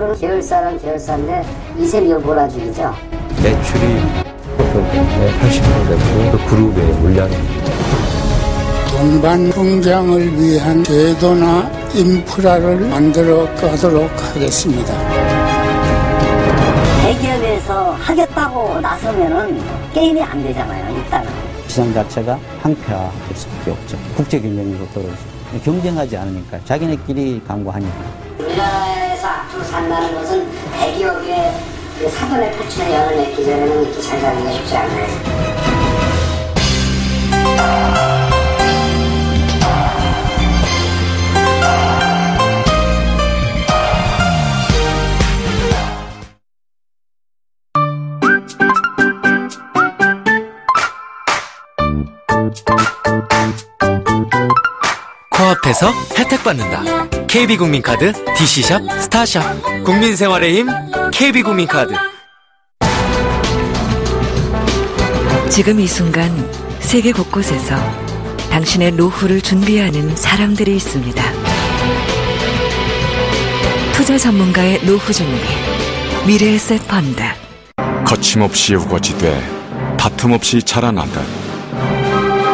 전체적으로는 계열사랑 계열사인데 이세미어 몰아주기죠. 매출이 80% 되고 또 그룹의 물량입니다. 동반 공장을 위한 제도나 인프라를 만들어 가도록 하겠습니다. 대기업에서 하겠다고 나서면은 게임이 안 되잖아요. 일단은 시장 자체가 항폐화될 수밖에 없죠. 국제 경쟁력도 떨어지고 경쟁하지 않으니까 자기네끼리 강구하니까. 우리나라에서 앞으로 산다는 것은 대기업의 사전에 포춘에 열을 맺기 전에는 이렇게 잘 살기가 쉽지 않아요. 코앞에서 혜택받는다. KB국민카드, DC샵, 스타샵. 국민생활의 힘, KB국민카드. 지금 이 순간 세계 곳곳에서 당신의 노후를 준비하는 사람들이 있습니다. 투자 전문가의 노후 준비, 미래에셋 펀드. 거침없이 우거지되 다툼없이 자라나듯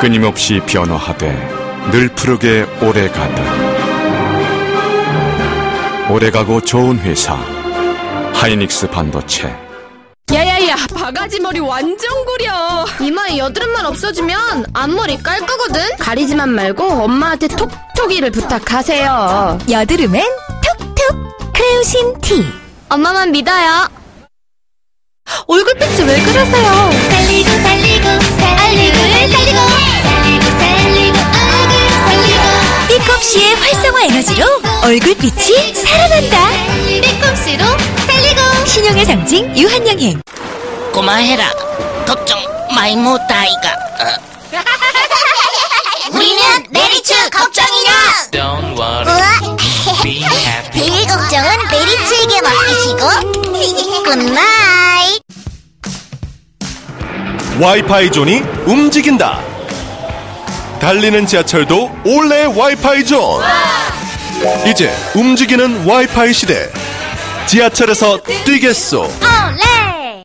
끊임없이 변화하되 늘 푸르게 오래가듯 오래가고 좋은 회사 하이닉스 반도체. 야야야, 바가지머리 완전 구려. 이마에 여드름만 없어지면 앞머리 깔 거거든. 가리지만 말고 엄마한테 톡톡이를 부탁하세요. 여드름엔 톡톡 크레오신 T. 엄마만 믿어요. 얼굴빛이 왜 그러세요? 살리고 살리고 살리고 살리고 살리고 살리고 얼굴 살리고 삐컵씨의 활성화 에너지로 얼굴빛이 살아난다. 삐꿈씨로 살리고 신용의 상징 유한양행. 고마해라. 걱정 많이 못하이가. 우리는 메리츠 걱정이야. Don't worry. Be happy. 제일 걱정은 메리츠에게 맡기시고 굿나잇. 와이파이 존이 움직인다. 달리는 지하철도 올레 와이파이 존. 이제 움직이는 와이파이 시대. 지하철에서 뛰겠소. 올레.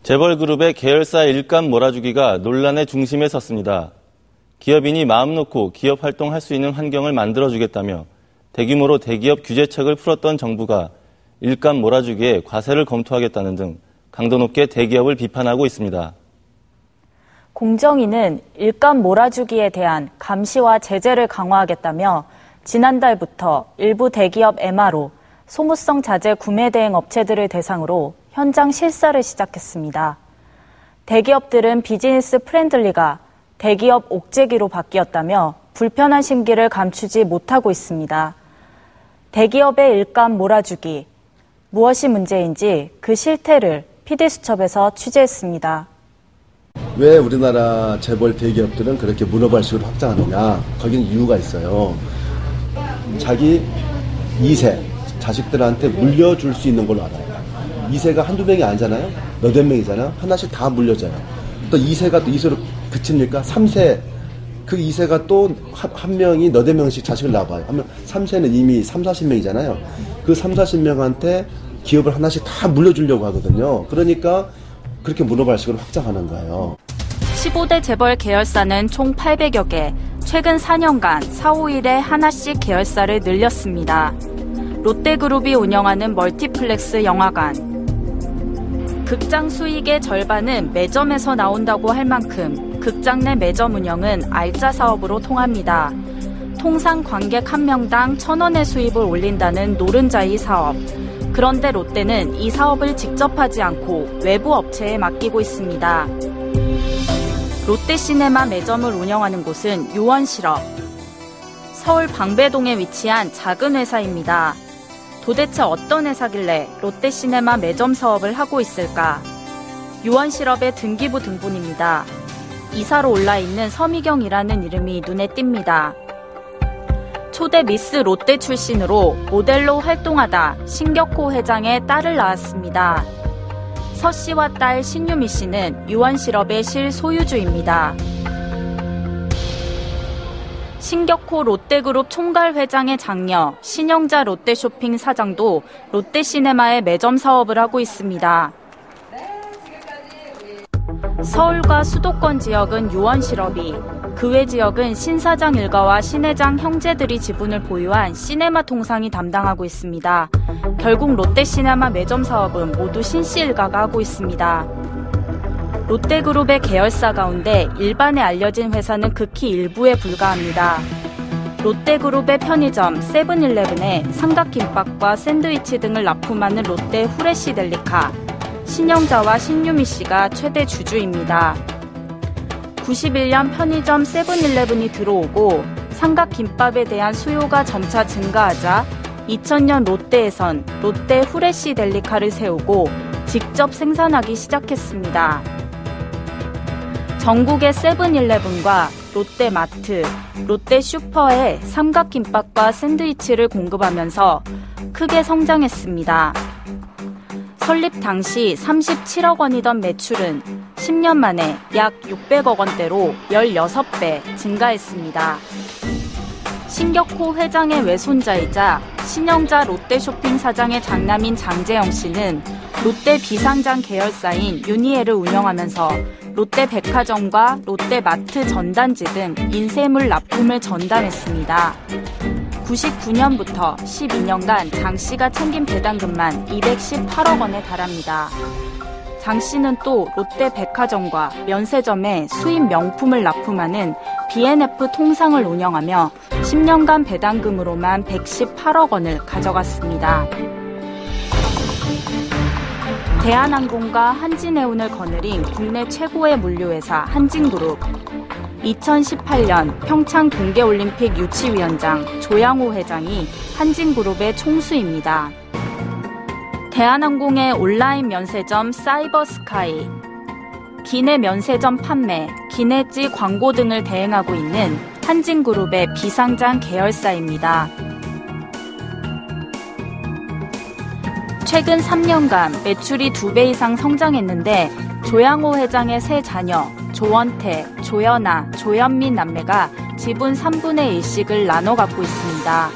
재벌그룹의 계열사 일감 몰아주기가 논란의 중심에 섰습니다. 기업인이 마음 놓고 기업 활동할 수 있는 환경을 만들어주겠다며 대규모로 대기업 규제책을 풀었던 정부가 일감 몰아주기에 과세를 검토하겠다는 등 강도 높게 대기업을 비판하고 있습니다. 공정위는 일감 몰아주기에 대한 감시와 제재를 강화하겠다며 지난달부터 일부 대기업 MRO, 소무성 자재 구매 대행 업체들을 대상으로 현장 실사를 시작했습니다. 대기업들은 비즈니스 프렌들리가 대기업 옥죄기로 바뀌었다며 불편한 심기를 감추지 못하고 있습니다. 대기업의 일감 몰아주기, 무엇이 문제인지 그 실태를 PD수첩에서 취재했습니다. 왜 우리나라 재벌 대기업들은 그렇게 문어발식으로 확장하느냐? 거기는 이유가 있어요. 자기 2세, 자식들한테 물려줄 수 있는 걸로 알아요. 2세가 한두 명이 아니잖아요. 몇몇 명이잖아요. 하나씩 다 물려줘요. 또 2세가 또 2세로 그칩니까? 3세. 그 2세가 또 한 명이 너댓 명씩 자식을 낳아봐요. 하면 3세는 이미 3, 40명이잖아요. 그 3, 40명한테 기업을 하나씩 다 물려주려고 하거든요. 그러니까 그렇게 문어발식으로 확장하는 거예요. 15대 재벌 계열사는 총 800여 개, 최근 4년간 4, 5일에 하나씩 계열사를 늘렸습니다. 롯데그룹이 운영하는 멀티플렉스 영화관. 극장 수익의 절반은 매점에서 나온다고 할 만큼 극장 내 매점 운영은 알짜 사업으로 통합니다. 통상 관객 1명당 1,000원의 수입을 올린다는 노른자이 사업. 그런데 롯데는 이 사업을 직접 하지 않고 외부 업체에 맡기고 있습니다. 롯데시네마 매점을 운영하는 곳은 요원실업. 서울 방배동에 위치한 작은 회사입니다. 도대체 어떤 회사길래 롯데시네마 매점 사업을 하고 있을까? 요원실업의 등기부 등본입니다. 이사로 올라있는 서미경이라는 이름이 눈에 띕니다. 초대 미스 롯데 출신으로 모델로 활동하다 신격호 회장의 딸을 낳았습니다. 서 씨와 딸 신유미 씨는 유언실업의 실소유주입니다. 신격호 롯데그룹 총괄 회장의 장녀 신영자 롯데쇼핑 사장도 롯데시네마의 매점 사업을 하고 있습니다. 서울과 수도권 지역은 유언실업이, 그 외 지역은 신 사장 일가와 신 회장 형제들이 지분을 보유한 시네마 통상이 담당하고 있습니다. 결국 롯데시네마 매점 사업은 모두 신씨 일가가 하고 있습니다. 롯데그룹의 계열사 가운데 일반에 알려진 회사는 극히 일부에 불과합니다. 롯데그룹의 편의점 세븐일레븐에 삼각김밥과 샌드위치 등을 납품하는 롯데 후레쉬 델리카, 신영자와 신유미 씨가 최대 주주입니다. 91년 편의점 세븐일레븐이 들어오고 삼각김밥에 대한 수요가 점차 증가하자 2000년 롯데에선 롯데 후레쉬 델리카를 세우고 직접 생산하기 시작했습니다. 전국의 세븐일레븐과 롯데마트, 롯데슈퍼에 삼각김밥과 샌드위치를 공급하면서 크게 성장했습니다. 설립 당시 37억 원이던 매출은 10년 만에 약 600억 원대로 16배 증가했습니다. 신격호 회장의 외손자이자 신영자 롯데쇼핑 사장의 장남인 장재영 씨는 롯데 비상장 계열사인 유니엘을 운영하면서 롯데백화점과 롯데마트 전단지 등 인쇄물 납품을 전담했습니다. 99년부터 12년간 장 씨가 챙긴 배당금만 218억 원에 달합니다. 장 씨는 또 롯데백화점과 면세점에 수입 명품을 납품하는 B&F 통상을 운영하며 10년간 배당금으로만 118억 원을 가져갔습니다. 대한항공과 한진해운을 거느린 국내 최고의 물류회사 한진그룹. 2018년 평창 동계올림픽 유치위원장 조양호 회장이 한진그룹의 총수입니다. 대한항공의 온라인 면세점 사이버스카이, 기내 면세점 판매, 기내지 광고 등을 대행하고 있는 한진그룹의 비상장 계열사입니다. 최근 3년간 매출이 2배 이상 성장했는데 조양호 회장의 세 자녀 조원태, 조연아, 조현민 남매가 지분 3분의 1씩을 나눠 갖고 있습니다.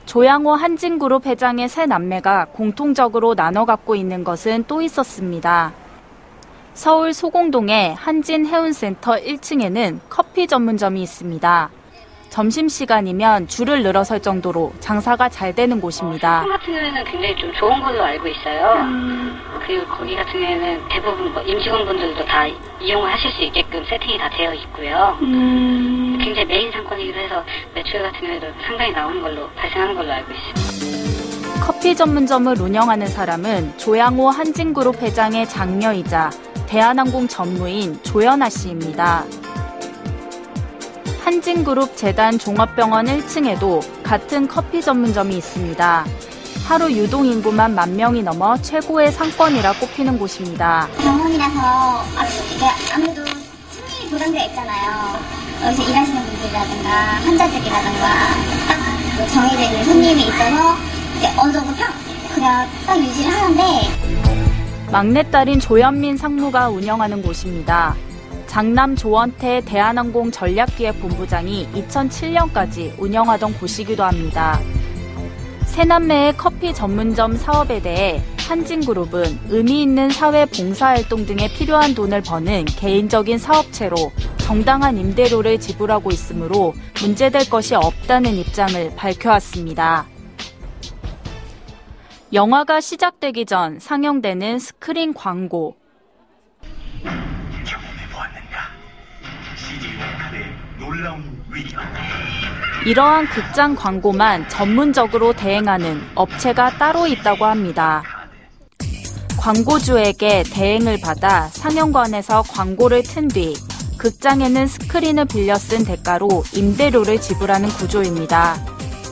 조양호 한진그룹 회장의 세 남매가 공통적으로 나눠 갖고 있는 것은 또 있었습니다. 서울 소공동의 한진해운센터 1층에는 커피 전문점이 있습니다. 점심시간이면 줄을 늘어설 정도로 장사가 잘 되는 곳입니다. 같은 경우에는 굉장히 좀 좋은 걸로 알고 있어요. 그리고 거기 같은 경우에는 대부분 임직원분들도 다 이용을 하실 수 있게끔 세팅이 다 되어 있고요. 굉장히 메인 상권이기도 해서 매출 같은 경우에도 상당히 나오는 걸로 발생하는 걸로 알고 있습니다. 커피 전문점을 운영하는 사람은 조양호 한진그룹 회장의 장녀이자 대한항공 전무인 조연아 씨입니다. 한진그룹 재단 종합병원 1층에도 같은 커피 전문점이 있습니다. 하루 유동인구만 10,000명이 넘어 최고의 상권이라 꼽히는 곳입니다. 병원이라서 아무래도 손님이 보장되어 있잖아요. 여기서 일하시는 분들이라든가 환자들이라든가 딱 정해져 있는 손님이 있어서 이제 어느 정도 그냥 딱 유지를 하는데, 막내딸인 조현민 상무가 운영하는 곳입니다. 장남 조원태 대한항공 전략기획본부장이 2007년까지 운영하던 곳이기도 합니다. 세 남매의 커피 전문점 사업에 대해 한진그룹은 의미 있는 사회 봉사활동 등에 필요한 돈을 버는 개인적인 사업체로 정당한 임대료를 지불하고 있으므로 문제될 것이 없다는 입장을 밝혀왔습니다. 영화가 시작되기 전 상영되는 스크린 광고. 이러한 극장 광고만 전문적으로 대행하는 업체가 따로 있다고 합니다. 광고주에게 대행을 받아 상영관에서 광고를 튼 뒤 극장에는 스크린을 빌려 쓴 대가로 임대료를 지불하는 구조입니다.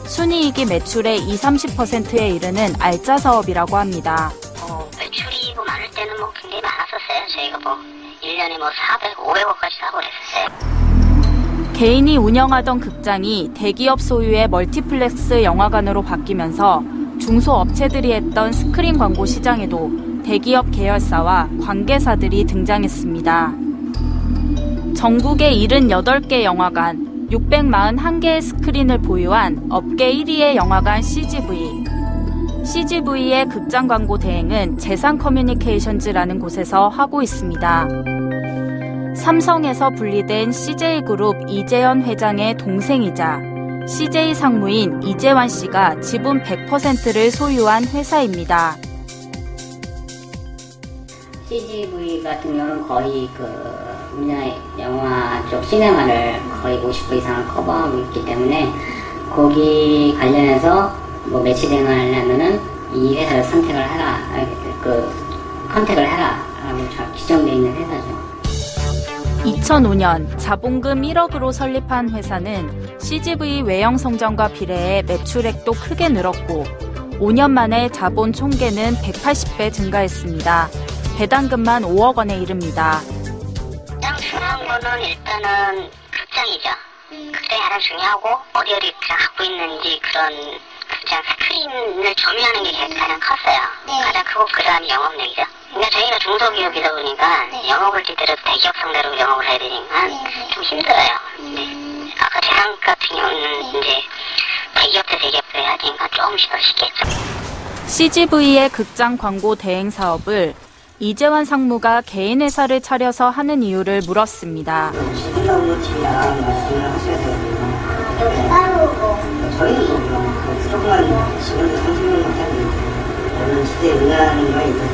순이익이 매출의 20-30%에 이르는 알짜 사업이라고 합니다. 매출이 많을 때는 굉장히 많았었어요. 저희가 1년에 400, 500억까지 하고 그랬었어요. 개인이 운영하던 극장이 대기업 소유의 멀티플렉스 영화관으로 바뀌면서 중소업체들이 했던 스크린 광고 시장에도 대기업 계열사와 관계사들이 등장했습니다. 전국의 78개 영화관, 641개의 스크린을 보유한 업계 1위의 영화관 CGV. CGV의 극장 광고 대행은 재산 커뮤니케이션즈라는 곳에서 하고 있습니다. 삼성에서 분리된 CJ그룹 이재현 회장의 동생이자 CJ 상무인 이재환 씨가 지분 100%를 소유한 회사입니다. CGV 같은 경우는 거의 우리나라 영화 쪽 시네마를 거의 50% 이상을 커버하고 있기 때문에 거기 관련해서 뭐 매치 대응하려면은 이 회사를 선택을 해라, 컨택을 해라라고 지정되어 있는 회사죠. 2005년 자본금 1억으로 설립한 회사는 CGV 외형 성장과 비례해 매출액도 크게 늘었고 5년 만에 자본 총계는 180배 증가했습니다. 배당금만 5억 원에 이릅니다. 가장 중요한 거는 일단은 극장이죠. 극장이 가장 중요하고 어디 갖고 있는지 그런 극장 스크린을 점유하는 게 가장 컸어요. 가장 크고 그 다음이 영업력이죠. 근데 저희가 중소기업이다 보니까 영업을 제대로 대기업 상대로 영업을 해야 되니까 좀 힘들어요. 아까 재산 같은 경우는 이제 대기업 대 대기업도 해야 되니까 조금씩 더 쉽겠죠. CGV의 극장 광고 대행 사업을 이재환 상무가 개인 회사를 차려서 하는 이유를 물었습니다. 저희는 조금만 10년, 30년 못하는 시대에 응하는 거에 있어서